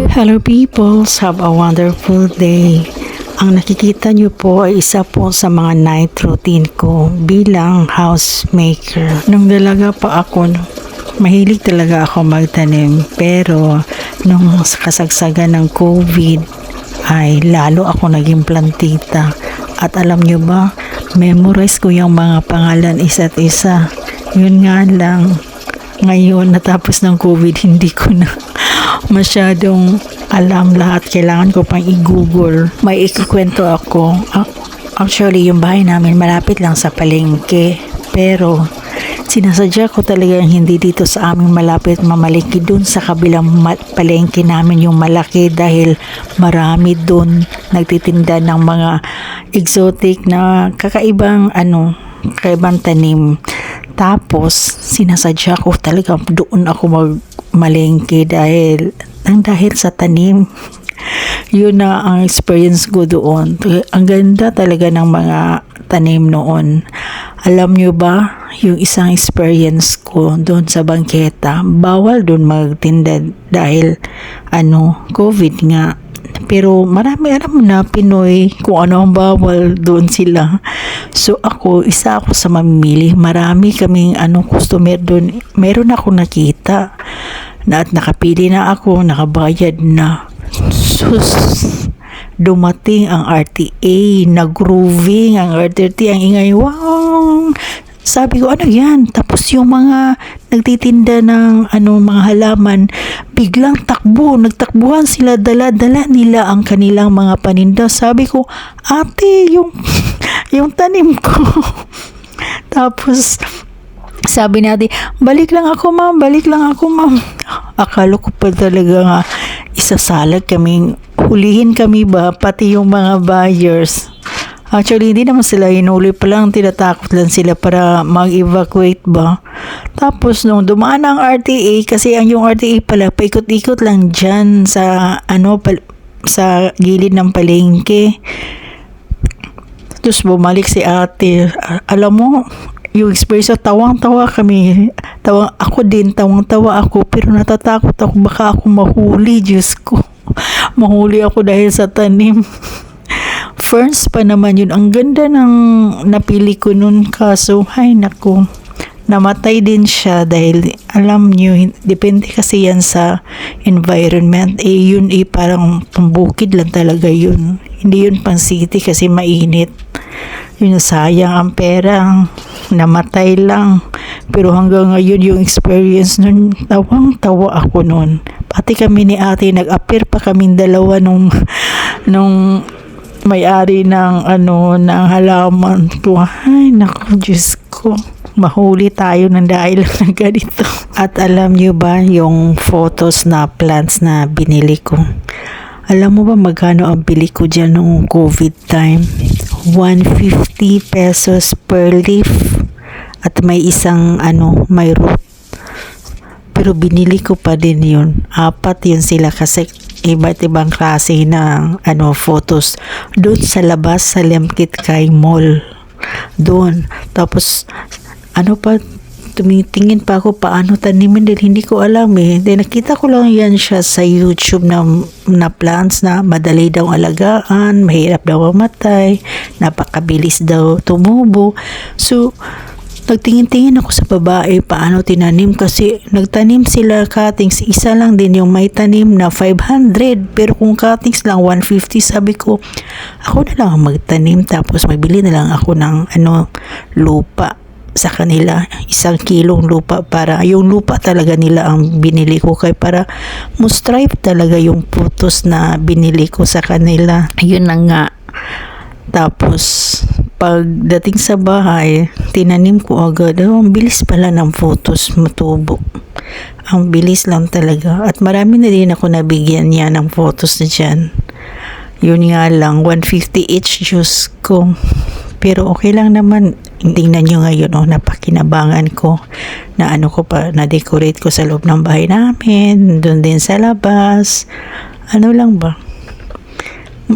Hello peoples, have a wonderful day. Ang nakikita niyo po ay isa po sa mga night routine ko bilang housemaker. Nung dalaga pa ako, mahilig talaga ako magtanim, pero nung kasagsagan ng COVID ay lalo ako naging plantita. At alam niyo ba, memorize ko yung mga pangalan isa't isa. Yun nga lang, ngayon natapos ng COVID, hindi ko na masyadong alam lahat. Kailangan ko pang i-google. May ikikwento ako. Actually, yung bahay namin malapit lang sa palengke. Pero sinasadya ko talagang hindi dito sa amin malapit mamalengke, dun sa kabilang palengke namin yung malaki, dahil marami dun nagtitinda ng mga exotic na kakaibang tanim. Tapos sinasadya ko talaga doon ako magmalengke dahil sa tanim. Yun na ang experience ko doon. Ang ganda talaga ng mga tanim noon. Alam nyo ba, yung isang experience ko doon sa bangketa, bawal doon magtinda dahil COVID nga. Pero marami alam na Pinoy kung ano ang bawal, doon sila. So isa ako sa mamimili. Marami kaming customer doon. Meron ako nakita na at nakapili na ako, nakabayad na. Sus, dumating ang RTA, nag-grooving ang RTA, ang ingay. Wow! Sabi ko, ano yan? Tapos yung mga nagtitinda ng mga halaman, biglang nagtakbuhan sila, dala-dala nila ang kanilang mga paninda. Sabi ko, ate, yung tanim ko. Tapos sabi natin, balik lang ako ma'am. Akala ko pa talaga nga isasalag kaming, hulihin kami ba, pati yung mga buyers. Actually, hindi naman sila hinuli pa lang, tinatakot lang sila para mag-evacuate ba. Tapos nung dumaan ang RTA, kasi yung RTA pala, paikot-ikot lang dyan sa sa gilid ng palengke. Tapos bumalik si ate. Alam mo, yung experience, tawang-tawa kami. Tawang-tawa ako, pero natatakot ako, baka ako mahuli, Diyos ko. Mahuli ako dahil sa tanim. Ferns pa naman yun. Ang ganda ng napili ko nun, kaso, ay naku, namatay din siya dahil, alam nyo, depende kasi yan sa environment. Yun parang pambukid lang talaga yun. Hindi yun pang city kasi mainit. Yun, sayang ang pera, namatay lang. Pero hanggang ngayon yung experience nun, tawang-tawa ako nun. Pati kami ni ate, nag-appear pa kaming dalawa nung may-ari ng ng halaman ko. Ay naku, Diyos ko, mahuli tayo ng dahil ng ganito. At alam nyo ba yung photos na plants na binili ko? Alam mo ba magkano ang bili ko dyan noong COVID time? 150 pesos per leaf. At may isang may root. Pero binili ko pa din yun. 4 yun sila kasi iba't ibang klase ng photos. Doon sa labas sa Lemkit-Kay Mall. Doon. Tapos tumitingin pa ako paano tanimin dahil hindi ko alam eh. Then nakita ko lang yan siya sa YouTube na plants na madali daw alagaan, mahirap daw mamatay, napakabilis daw tumubo. So nagtingin-tingin ako sa babae paano tinanim, kasi nagtanim sila cuttings, isa lang din yung may tanim na 500, pero kung cuttings lang 150. Sabi ko, ako na lang magtanim, tapos magbili na lang ako ng lupa sa kanila, 1 kilong lupa, para yung lupa talaga nila ang binili ko, kay para mo-stripe talaga yung photos na binili ko sa kanila. Yun na nga. Tapos pagdating sa bahay, tinanim ko agad. Ang bilis pala ng photos matubo. Ang bilis lang talaga. At marami na din ako nabigyan niya ng photos na dyan. Yun nga lang, 150 each, Diyos ko. Pero okay lang naman. Tingnan nyo ngayon, napakinabangan ko na na-decorate ko sa loob ng bahay namin. Doon din sa labas. Lang ba?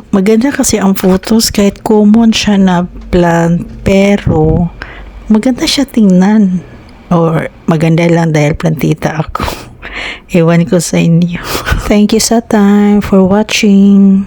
Maganda kasi ang photos, kahit common siya na plant, pero maganda siya tingnan. Or maganda lang dahil plantita ako. Ewan ko sa inyo. Thank you sa time for watching.